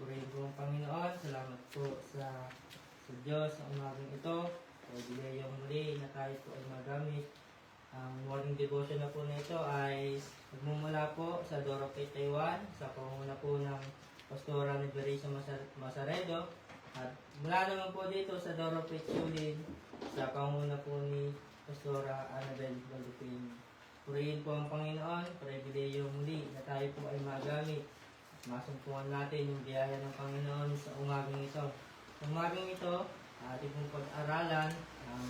Purihin po ang Panginoon. Salamat po sa Diyos sa umagang ito. O bigay yung muli na tayo po ay magamit. Ang morning devotion na po na ito ay nagmumula po sa Dorope, Taiwan. Sa pangunguna po ng Pastora ni Berisa Masaredo. At mula naman po dito sa Dorope, Chulin. Sa pangunguna po ni Pastora Annabel Balupin. Purihin po ang Panginoon. Purihin yung muli na tayo po ay magamit. Masumpungan natin yung biyaya ng Panginoon sa umagang ito. Sa umagang ito, ating pong pag-aralan ang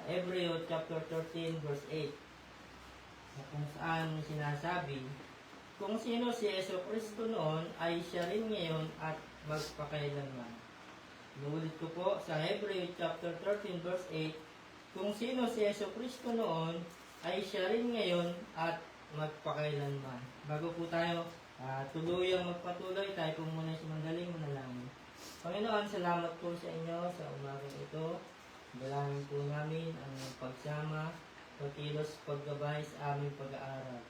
Hebreo chapter 13 verse 8 na kung saan sinasabi, kung sino si Yesu Cristo noon ay siya rin ngayon at magpakailanman. Inuulit ko po sa Hebreo chapter 13 verse 8, kung sino si Yesu Cristo noon ay siya rin ngayon at magpakailanman. Bago po tayo tuluyang magpatuloy, tayo po muna sa mandaling manalangin. Panginoon, salamat po sa inyo sa umagang ito. Dalangin po namin ang pagsama, pagkilos, paggabay sa aming pag-aaral.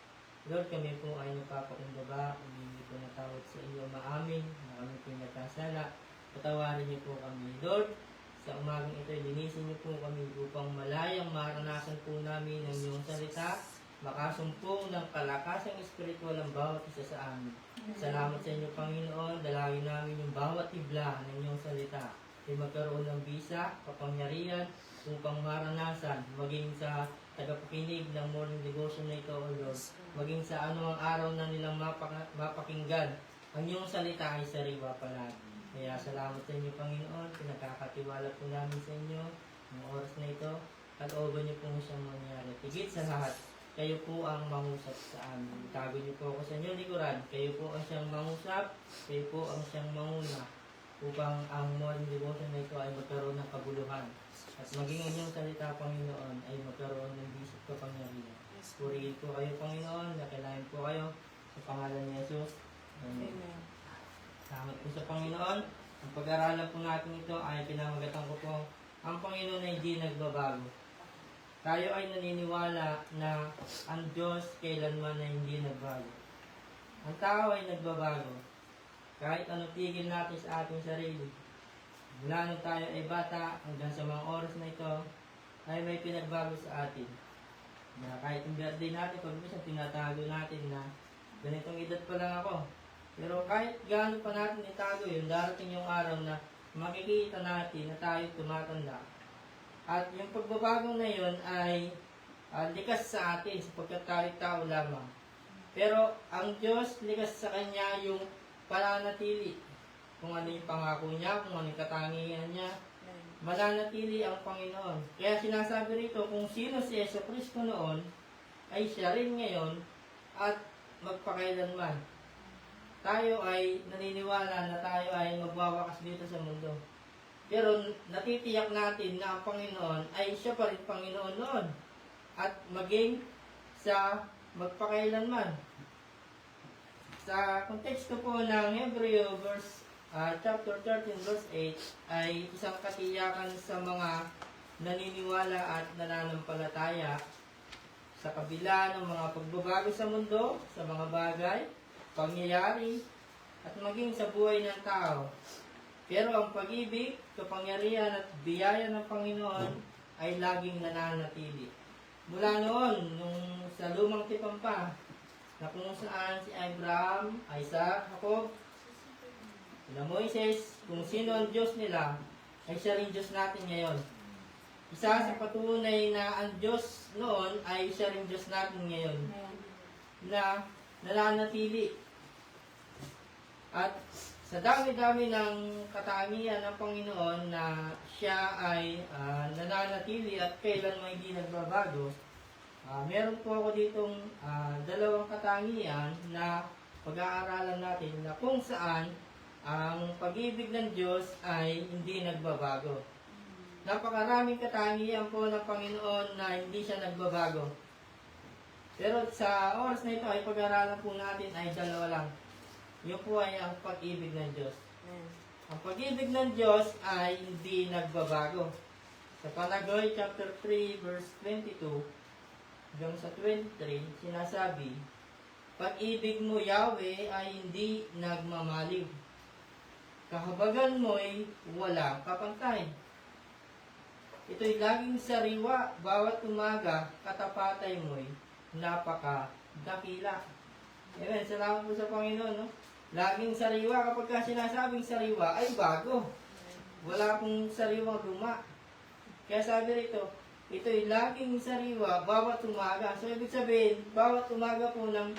Lord, kami po ay napapakumbaba, humingi po na tawad sa inyo maamin na kami po nagkasala. Patawarin niyo po kami. Lord, sa umagang ito, linisin niyo po kami upang malayang maranasan po namin ang iyong salita, makasumpong ng kalakasang espiritual ang bawat isa sa amin. Salamat sa inyo, Panginoon. Dalangin namin yung bawat tibla ng inyong salita ay magkaroon ng bisa, kapangyarihan, upang maranasan, maging sa tagapakinig ng morning devotion na ito, O Lord, maging sa anumang araw na nilang mapakinggan, ang iyong salita ay sariwa palagi. Kaya salamat sa inyo, Panginoon. Pinagkakatiwala po namin sa inyo ng oras na ito at oban niyo po siyang mangyari. Higit sa lahat, kayo po ang mangusap sa amin. Itago niyo po ako sa inyong likuran. Kayo po ang siyang mangusap, kayo po ang siyang manguna upang ang morning devotion na ito ay magkaroon ng kaguluhan. At maging ang inyong salita, Panginoon, ay magkaroon ng bisip kapangyarihan. Purihin po kayo, Panginoon, nakilain po kayo sa pangalan ni Jesus. Amen. Salamat po sa Panginoon. Ang pag-aralan po natin ito ay pinamagatan ko po, ang Panginoon ay di nagbabago. Tayo ay naniniwala na ang Diyos kailanman ay hindi nagbago. Ang tao ay nagbabago. Kahit ano tigil natin sa ating sarili. Mula nung tayo ay bata hanggang sa mga oras na ito, ay may pinagbago sa atin. Na kahit yung birthday natin, pag minsan tinatago natin na ganitong edad pa lang ako. Pero kahit gaano pa natin itago yun, darating yung araw na makikita natin na tayo tumatanda. At yung pagbabago na yun ay likas sa atin sapagkat tayo tao lamang. Pero ang Diyos, likas sa Kanya yung pananatili. Kung ano yung pangako niya, kung ano yung katangian niya, mananatili ang Panginoon. Kaya sinasabi rito, kung sino si Yesu Cristo noon, ay siya rin ngayon at magpakailanman. Tayo ay naniniwala na tayo ay magwawakas dito sa mundo. Pero natitiyak natin na ang Panginoon ay siya pa rin Panginoon noon. At maging sa magpakailanman. Sa konteksto po ng Hebreo chapter 13 verse 8 ay isang katiyakan sa mga naniniwala at nananampalataya sa kabila ng mga pagbabago sa mundo, sa mga bagay, pangyayari, at maging sa buhay ng tao. Pero ang pag-ibig, kapangyarihan at biyaya ng Panginoon ay laging nananatili. Mula noon, nung sa lumang tipan pa, na kung saan si Abraham, Isaac, Jacob, na Moises, kung sino ang Diyos nila, ay siya rin Diyos natin ngayon. Isa sa patunay na ang Diyos noon ay siya rin Diyos natin ngayon. Na nananatili. At sa dami-dami ng katangian ng Panginoon na siya ay nananatili at kailan may hindi nagbabago, meron po ako ditong dalawang katangian na pag-aaralan natin na kung saan ang pag-ibig ng Diyos ay hindi nagbabago. Napakaraming katangian po ng Panginoon na hindi siya nagbabago. Pero sa oras na ito ay pag-aaralan po natin ay dalawa lang. Yun po ay ang pag-ibig ng Diyos. Ang pag-ibig ng Diyos ay hindi nagbabago. Sa Panagoy chapter 3 verse 22 hanggang sa 23, sinasabi, pag-ibig mo, Yahweh, ay hindi nagmamaliw. kahabagan mo'y walang kapantay. Ito'y laging sariwa, bawat umaga, katapatay mo'y napakadakila. Amen, salamat po sa Panginoon, no? Laging sariwa, kapag ka sinasabing sariwa, ay bago. Wala pong sariwang luma. Kaya sabi rito, ito'y laging sariwa, bawat umaga. So, ibig sabihin, bawat umaga po ng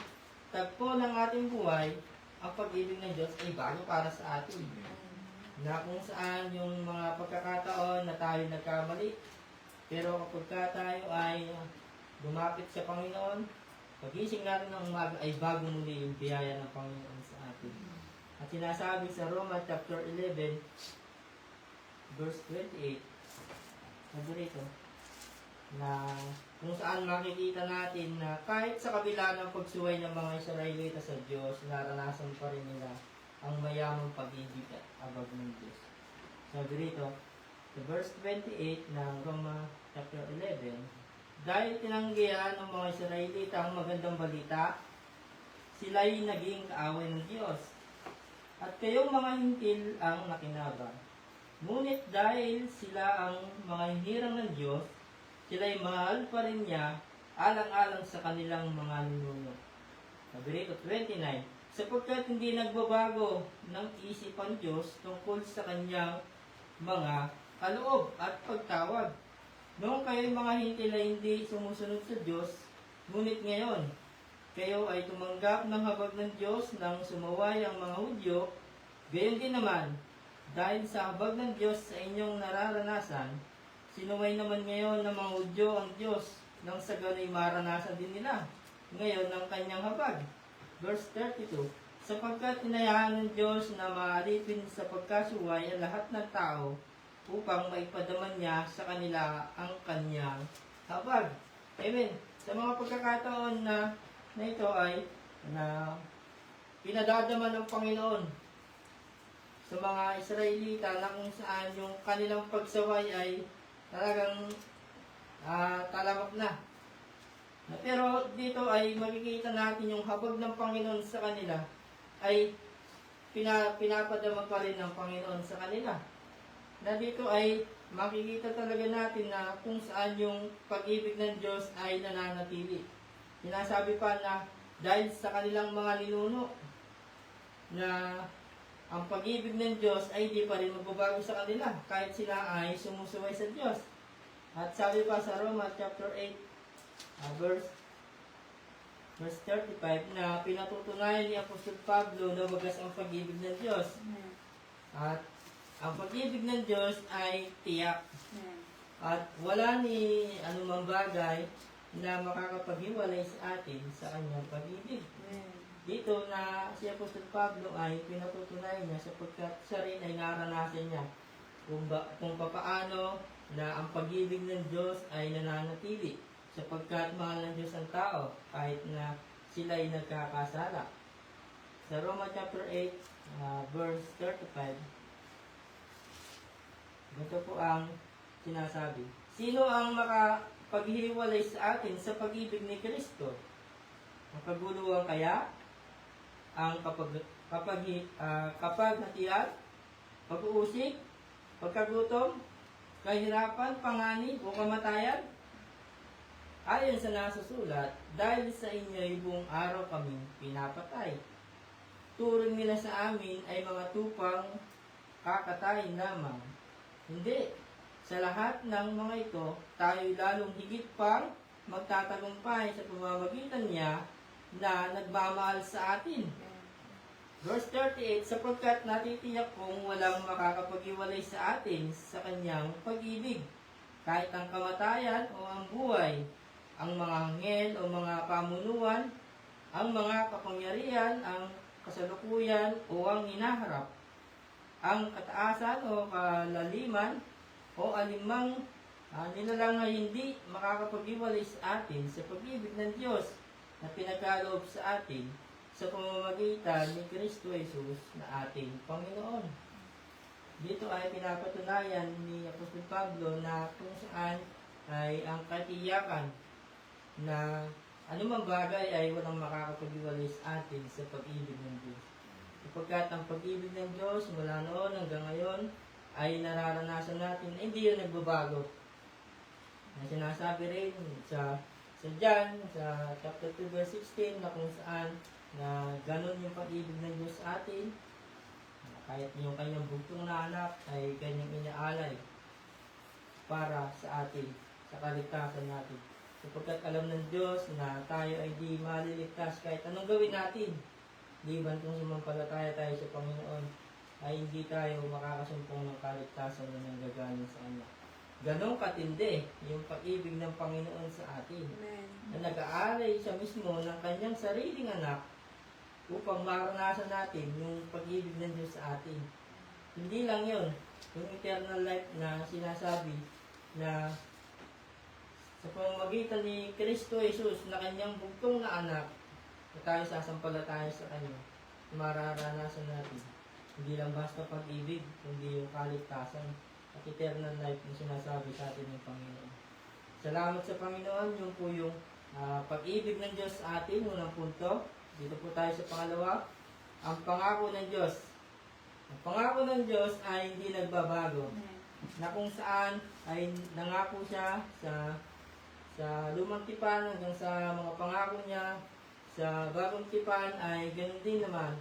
tagpo ng ating buhay, ang pag-ibig ng Diyos ay bago para sa atin. Na kung saan yung mga pagkakataon na tayo nagkamali, pero kapag ka tayo ay lumapit sa Panginoon, pagising natin ng umaga ay bago muli yung biyaya ng Panginoon sa atin. At sinasabi sa Roma chapter 11, verse 28, sabi rito, na kung saan makikita natin na kahit sa kabila ng pagsuway ng mga Israelita sa Diyos, naranasan pa rin nila ang mayamang pag-ibig at abag ng Diyos. Sabi rito, sa verse 28 ng Roma chapter 11, dahil tinanggihan ng mga Israelita ang magandang balita, sila'y naging kaaway ng Diyos. At kayong mga hintil ang nakinabang. Ngunit dahil sila ang mga hinirang ng Diyos, sila'y mahal pa rin niya alang-alang sa kanilang mga ninuno. Sabi rito, 29, sapagkat hindi nagbabago ng isipan Diyos tungkol sa kanyang mga kaloob at pagtawag. Noong kayo'y mga hintil ay hindi sumusunod sa Diyos, ngunit ngayon, kayo ay tumanggap ng habag ng Diyos nang sumaway ang mga Hudyo, gayon din naman, dahil sa habag ng Diyos sa inyong nararanasan, sinumay naman ngayon ng mga Hudyo ang Diyos nang sa ganay maranasan din nila ngayon ng kanyang habag. Verse 32, sapagkat hinayaan ng Diyos na maalipin sa pagkasuway ang lahat ng tao upang maipadaman niya sa kanila ang kanyang habag. Amen. Sa mga pagkakataon na ito ay na pinadadama ng Panginoon sa mga Israelita na kung saan yung kanilang pagsaway ay talagang talamak na. Pero dito ay makikita natin yung habag ng Panginoon sa kanila ay pinapadama pa rin ng Panginoon sa kanila. Na dito ay makikita talaga natin na kung saan yung pag-ibig ng Diyos ay nananatili. Sinasabi pa na dahil sa kanilang mga ninuno na ang pag-ibig ng Diyos ay di pa rin magbabago sa kanila kahit sila ay sumusuway sa Diyos. At sabi pa sa Roma chapter 8, verse 35 na pinatutunayan ni Apostol Pablo na wagas ang pag-ibig ng Diyos. At ang pag-ibig ng Diyos ay tiyak. At wala ni anumang bagay na makakapaghiwalay sa atin sa kanyang pag-ibig. Dito na si Apostol Pablo ay pinatutunayan niya sapagkat siya rin ay naranasan niya kung papaano na ang pag-ibig ng Diyos ay nananatili sapagkat mahal ng Diyos ang tao kahit na sila ay nagkakasala. Sa Roma chapter 8, verse 35, ito po ang sinasabi. Sino ang makapaghiwalay sa atin sa pag-ibig ni Kristo? Ang kaguluhan kaya? Ang kapaghatian? Pag-uusig? Pagkagutom? Kahirapan? Panganib? O kamatayan? Ayon sa nasusulat, dahil sa inyo'y buong araw kaming pinapatay. Turing nila sa amin ay mga tupang kakatayin lamang. Hindi. Sa lahat ng mga ito, tayo'y lalong higit pang magtatagumpay sa pamamagitan niya na nagmamahal sa atin. Verse 38, sapagkat natitiyak kong walang makakapag-iwalay sa atin sa kanyang pag-ibig, kahit ang kamatayan o ang buhay, ang mga anghel o mga pamunuan, ang mga kapangyarihan, ang kasalukuyan o ang hinaharap, ang kataasan o kalaliman o alimang nilalang ay hindi makakapag-iwalay sa atin sa pag-ibig ng Diyos na pinagkaloob sa atin sa pamamagitan ni Kristo Jesus na ating Panginoon. Dito ay pinapatunayan ni Apostol Pablo na kung saan ay ang katiyakan na anumang bagay ay walang makakapag-iwalay sa atin sa pag-ibig ng Diyos. Sapagkat ang pag-ibig ng Diyos mula noon hanggang ngayon ay nararanasan natin, hindi yun nagbabago. Na sinasabi rin sa John, sa chapter 2 verse 16, na kung saan na ganun yung pag-ibig ng Diyos sa atin, kahit yung kanyang bugtong na anak ay kanyang inaalay para sa atin, sa kaligtasan natin. Sapagkat alam ng Diyos na tayo ay di maliligtas kahit anong gawin natin. Liban kung sumampalataya tayo sa Panginoon, ay hindi tayo makakasumpong ng kaligtasan na nanggagaling sa Kanya. Ganong katindi yung pag-ibig ng Panginoon sa atin. Amen. Na nag-aalay siya mismo ng kanyang sariling anak upang maranasan natin yung pag-ibig ng Diyos sa atin. Hindi lang yun, yung eternal life na sinasabi na sa pamamagitan ni Kristo Jesus na kanyang bugtong na anak, na tayo sasampalataya sa Kanya, mararanasan natin. Hindi lang basta pag-ibig, kundi yung kaligtasan at eternal life na sinasabi sa atin ng Panginoon. Salamat sa Panginoon, yung po yung pag-ibig ng Diyos sa atin, unang punto. Dito po tayo sa pangalawa, ang pangako ng Diyos. Ang pangako ng Diyos ay hindi nagbabago. Na kung saan ay nangako siya sa lumang tipan hanggang sa mga pangako niya sa bagong tipan ay ganoon din naman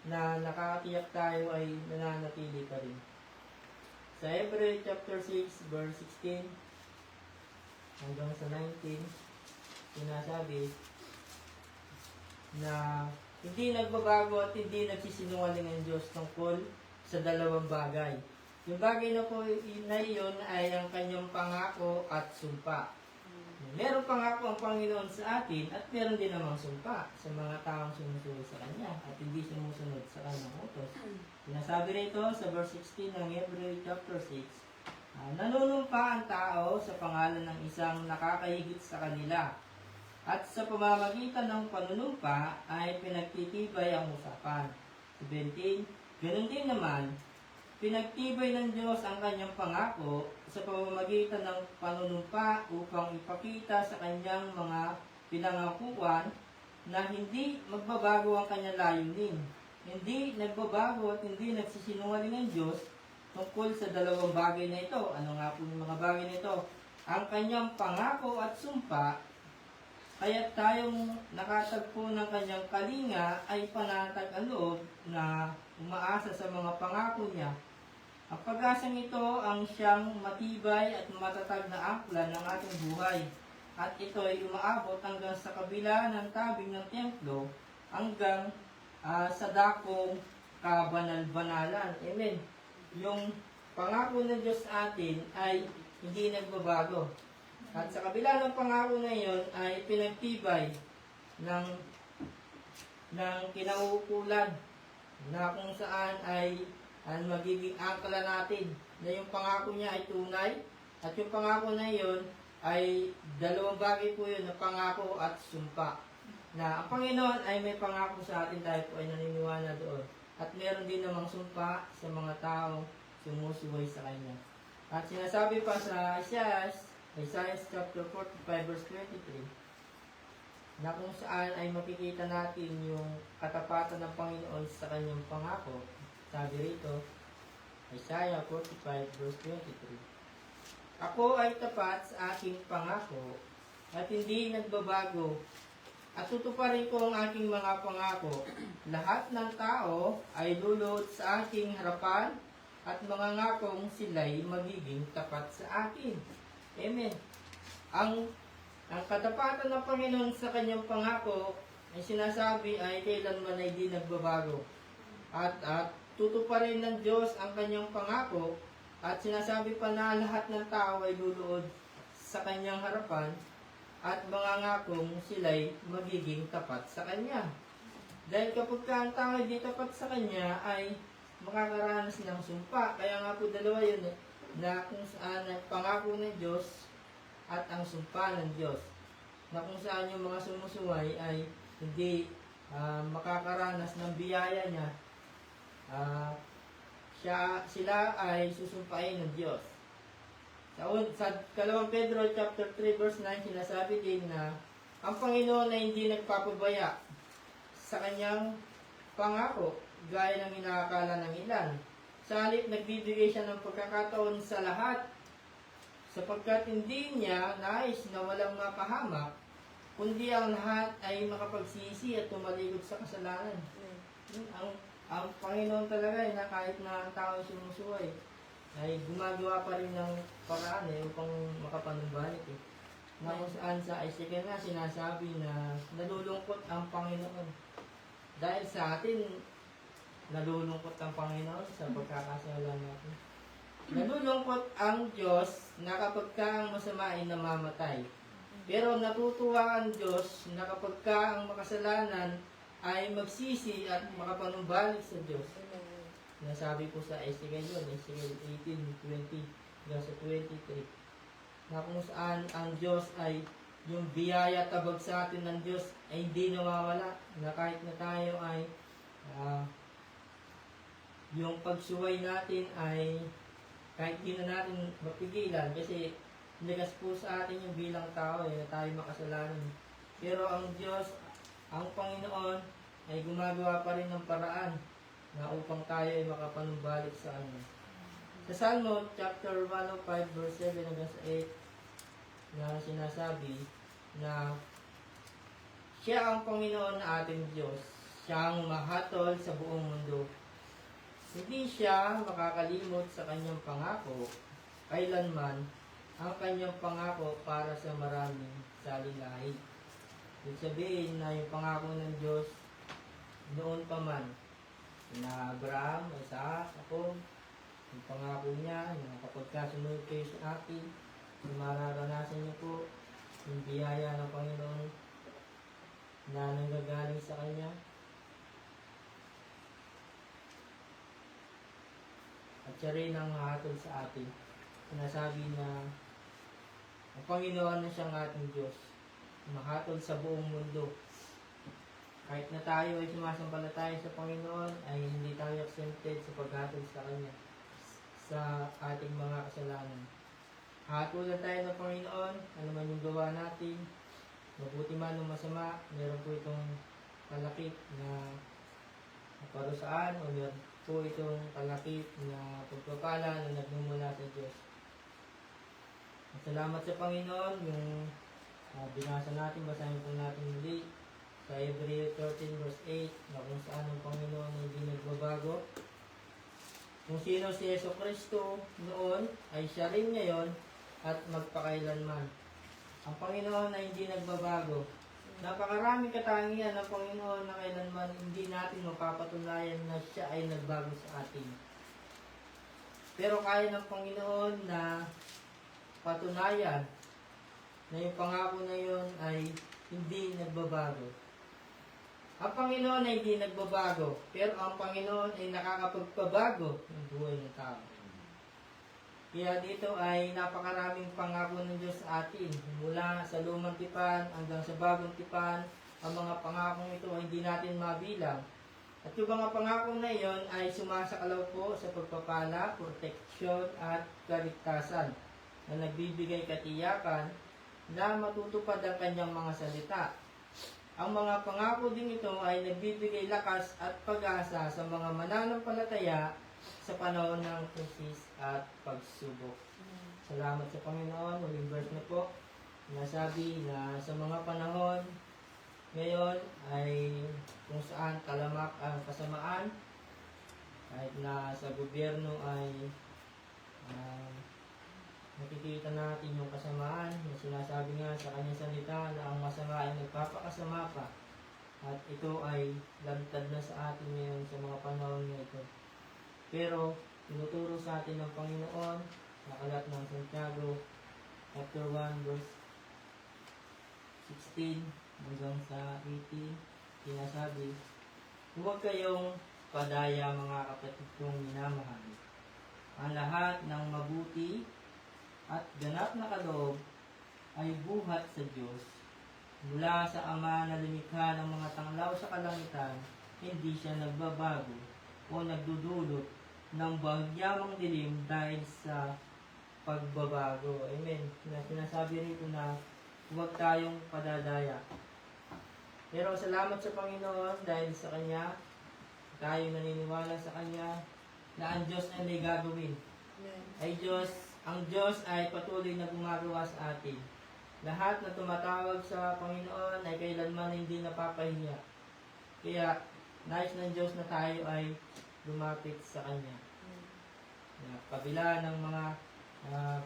na nakakatiyak tayo ay nananatili pa rin. Sa Hebrew chapter 6 verse 16 hanggang sa 19 sinasabi na hindi nagbabago at hindi nagsisinungaling ang Diyos tungkol sa dalawang bagay. Yung bagay na po na iyon ay ang kanyang pangako at sumpa. Meron pangako ang Panginoon sa atin at meron din namang sumpa sa mga taong sumusunod sa Kanya at hindi sumusunod sa Kanyang utos. Sinasabi rito sa verse 16 ng Hebrew chapter 6, nanunumpa ang tao sa pangalan ng isang nakakahigit sa kanila at sa pamamagitan ng panunumpa ay pinagtitibay ang usapan. 17, ganun din naman, pinagtibay ng Diyos ang kanyang pangako sa pamamagitan ng panunumpa upang ipakita sa kanyang mga pinangakuan na hindi magbabago ang kanyang layunin. Hindi nagbabago at hindi nagsisinungaling ang Diyos tungkol sa dalawang bagay na ito. Ano nga po yung mga bagay na ito? Ang kanyang pangako at sumpa, kaya tayong nakatagpo ng kanyang kalinga ay panatag ang loob na umaasa sa mga pangako niya. Ang pag-asang ito ang siyang matibay at matatag na angkla ng ating buhay. At ito ay umaabot hanggang sa kabila ng tabing ng templo hanggang sa dakong kabanal-banalan. Amen. Yung pangako ng Diyos sa atin ay hindi nagbabago. At sa kabila ng pangako na iyon ay pinagtibay ng kinauukulan na kung saan ay ang magiging angkla natin na yung pangako niya ay tunay at yung pangako na iyon ay dalawang bagay po yun na pangako at sumpa. Na ang Panginoon ay may pangako sa atin, tayo po ay naniniwala doon. At meron din namang sumpa sa mga taong sumusuway sa Kanya. At sinasabi pa sa Isaiah chapter 45 verse 23 na kung saan ay makikita natin yung katapatan ng Panginoon sa Kanyang pangako. Sabi rito, Isaiah 45 verse 23, ako ay tapat sa aking pangako at hindi nagbabago at tutuparin ko ang aking mga pangako. Lahat ng tao ay lulod sa aking harapan at mga ngakong sila'y magiging tapat sa akin. Amen. Ang katapatan ng Panginoon sa kanyang pangako ay sinasabi ay kailanman ay di nagbabago. At tutuparin ng Diyos ang kanyang pangako at sinasabi pa na lahat ng tao ay luluod sa kanyang harapan at mga ngakong sila'y magiging tapat sa kanya. Dahil kapag ang tao ay di tapat sa kanya ay makakaranas ng sumpa. Kaya nga po dalawa yun na kung saan pangako ng Diyos at ang sumpa ng Diyos. Na kung saan yung mga sumusuway ay hindi makakaranas ng biyaya niya. Sila ay susumpain ng Diyos. Sa 2 Pedro chapter 3 verse 9 sinasabi din na ang Panginoon ay hindi nagpapabaya sa kanyang pangako, gaya ng inaakala ng ilan. Sa halip, nagbibigay siya ng pagkakataon sa lahat, sapagkat hindi niya nais na walang mapahamak, kundi ang lahat ay makapagsisi at tumalikod sa kasalanan. Ang Panginoon talaga ay na kahit na ang tao sumusuway, ay gumagawa pa rin ng paraan upang makapanumbalik Na kung saan sa Ezekiel nga sinasabi na nalulungkot ang Panginoon. Dahil sa atin, nalulungkot ang Panginoon sa pagkakasala natin. Nalulungkot ang Diyos na kapag ka ang masama ay namamatay. Pero natutuwa ang Diyos na kapag ka ang makasalanan ay magsisi at makapanumbalik sa Diyos. Nasabi po sa Ezekiel yun, Ezekiel 18:20 hanggang sa 23. Na kung saan ang Diyos ay yung biyaya tabag sa atin ng Diyos ay hindi nawawala. Na kahit na tayo ay yung pagsuway natin ay kahit di na natin mapigilan kasi ligas po sa atin yung bilang tao na tayo makasalanan. Pero ang Diyos, ang Panginoon ay gumagawa pa rin ng paraan na upang tayo ay makapanumbalik sa Kanya. Sa Salmo chapter 105 verse 7 hanggang sa 8 na sinasabi na siya ang Panginoon na ating Diyos, siya ang mahatol sa buong mundo. Hindi siya makakalimot sa kanyang pangako kailanman ang kanyang pangako para sa maraming salilahid. Ibig sabihin na yung pangako ng Diyos noon pa man na Abraham, Isaac, Jacob, yung pangako niya na kapag kasunod kayo sa akin, mararanasan niyo po yung biyaya ng Panginoon na nanggagaling sa Kanya. At siya rin ang hatol sa atin. Sinasabi na ang Panginoon na siyang ating Diyos, mahatol sa buong mundo. Kahit na tayo ay sumasampalataya sa Panginoon, ay hindi tayo exempted sa paghatol sa Kanya sa ating mga kasalanan. Hatulan tayo ng Panginoon, ano man yung gawa natin, mabuti man o masama, meron po itong kalakip na parusaan o meron po itong kalakip na pagpapala na nagmumula sa Diyos. Salamat sa Panginoon, yung binasa natin, basahin po natin muli sa Hebrew 13 verse 8 na kung saan ang Panginoon ay hindi nagbabago. Kung sino si Jesucristo noon ay siya rin ngayon at magpakailanman. Ang Panginoon ay hindi nagbabago. Napakaraming katangian ng Panginoon na kailanman hindi natin mapapatunayan na siya ay nagbago sa atin. Pero kaya ng Panginoon na patunayan na yung pangako na yun ay hindi nagbabago. Ang Panginoon ay hindi nagbabago, pero ang Panginoon ay nakakapagpabago ng buhay ng tao. Kaya dito ay napakaraming pangako ng Diyos sa atin. Mula sa lumang tipan hanggang sa bagong tipan, ang mga pangakong ito ay hindi natin mabilang. At yung mga pangako na iyon ay sumasakalaw po sa pagpapala, proteksyon at kaligtasan na nagbibigay katiyakan na matutupad ang kanyang mga salita. Ang mga pangako din ito ay nagbibigay lakas at pag-asa sa mga mananampalataya sa panahon ng krisis at pagsubok. Salamat sa Panginoon. Uling verse na po. Nasabi na sa mga panahon ngayon ay kung saan talamak ang kasamaan, kahit na sa gobyerno ay nakikita natin yung kasamaan na sinasabi nga sa kanyang salita na ang masama ay nagpapakasama pa at ito ay lantad na sa atin ngayon sa mga panahon na ito. Pero tinuturo sa atin ng Panginoon sa aklat ng Santiago chapter 1 verse 16 hanggang sa 18 sinasabi, huwag kayong padaya mga kapatid kong minamahal. Ang lahat ng mabuti at ganap na kaloob ay buhat sa Diyos. Mula sa Ama na lumikha ng mga tanglaw sa kalangitan, hindi siya nagbabago o nagdudulot ng bagyamang dilim dahil sa pagbabago. Amen. Sinasabi rito na huwag tayong padadaya. Pero salamat sa Panginoon dahil sa Kanya tayo naniniwala sa Kanya na ang Diyos ay may gagawin. Ang Diyos ay patuloy na gumagawa sa atin. Lahat na tumatawag sa Panginoon ay kailanman hindi napapahiya. Kaya, nais ng Diyos na tayo ay lumapit sa Kanya. Sa kabila ng mga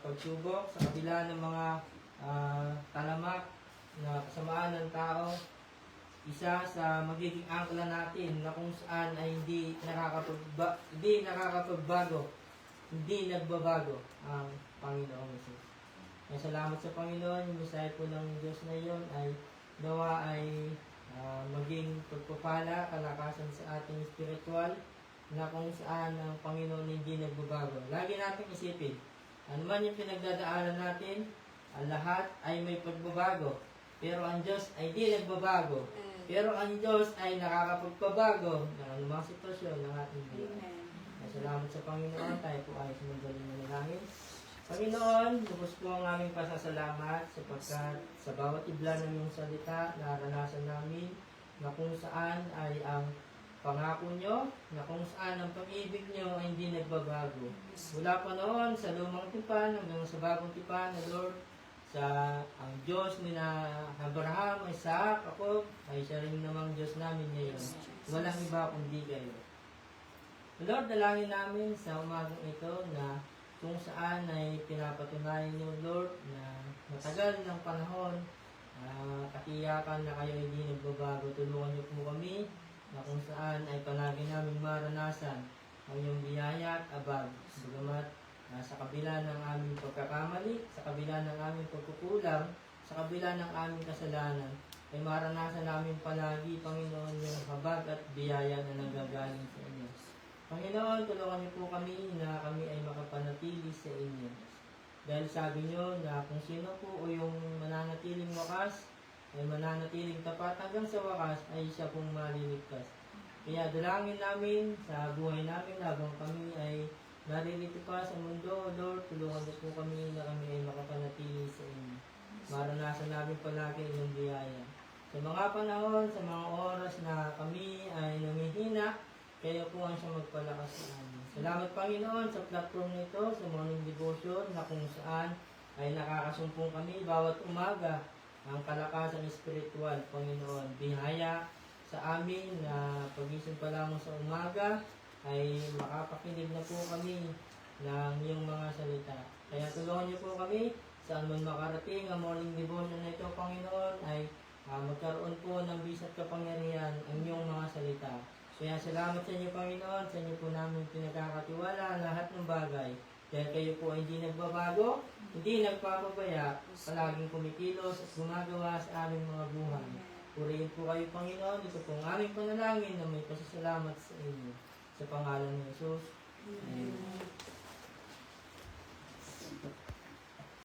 pagsubok, sa kabila ng mga talamak na kasamaan ng tao, isa sa magiging angkla natin na kung saan ay hindi nakakapagbago, hindi nagbabago ang Panginoong Jesus. Kaya salamat sa Panginoon, yung mensahe po ng Diyos na iyon ay nawa ay maging pagpapala, kalakasan sa ating spiritual, na kung saan ang Panginoon hindi nagbabago. Lagi natin isipin, ano man yung pinagdadaanan natin, ang lahat ay may pagbabago. Pero ang Diyos ay di nagbabago. Pero ang Diyos ay nakakapagpabago ng anumang sitwasyon ng ating buhay. Salamat sa Panginoon, tayo po ay sumugaling manalangin. Panginoon, lubos po ang aming pasasalamat sapagkat sa bawat ibla ng iyong salita, naranasan namin na kung saan ay ang pangako nyo, na kung saan ang pag-ibig nyo ay hindi nagbabago. Mula pa noon sa lumang tipan hanggang sa bagong tipan, na Lord, sa ang Diyos ni na Abraham, Isaac, Jacob, ay siya rin namang Diyos namin ngayon. Walang iba kundi kayo. Lord, dalangin namin sa umagang ito na kung saan ay pinapatunayan niyo, Lord, na matagal ng panahon, katiyakan na kayo hindi nagbabago. Tulungan niyo po kami na kung saan ay palagi namin maranasan ang iyong biyaya at abag. Bagamat sa kabila ng aming pagkakamali, sa kabila ng aming pagkukulang, sa kabila ng aming kasalanan, ay maranasan namin palagi, Panginoon, yung habag at biyaya na nanggagaling sa inyo. Panginoon, tulungan niyo po kami na kami ay makapanatili sa inyo. Dahil sabi niyo na kung sino po o yung mananatiling wakas, ay mananatiling tapat hanggang sa wakas, ay siya pong maliligtas. Kaya dalangin namin sa buhay namin habang kami ay naririto pa sa mundo, Lord, tulungan niyo po kami na kami ay makapanatili sa inyo. Maranasan namin palagi inyong biyaya. Sa mga panahon, sa mga oras na kami ay namihina, kayo po ang siyang magpalakas sa amin. Salamat, Panginoon, sa platform nito, sa morning devotion, na kung saan ay nakakasumpong kami bawat umaga ang kalakasan espiritual, Panginoon. Bihaya sa amin na pagising pa lamang sa umaga ay makapakinig na po kami ng iyong mga salita. Kaya tulungan niyo po kami saan man makarating ang morning devotion na ito, Panginoon, ay magkaroon po ng bisat kapangyarihan ang iyong mga salita. Kaya salamat sa inyo, Panginoon, sa inyo po namin pinagkakatiwala lahat ng bagay. Dahil kayo po ay hindi nagbabago, hindi nagpapabaya, palaging kumikilos at gumagawa sa aming mga buhay. Purihin po kayo, Panginoon, ito pong aming panalangin na may pasasalamat sa inyo. Sa pangalan ni Jesus. Amen.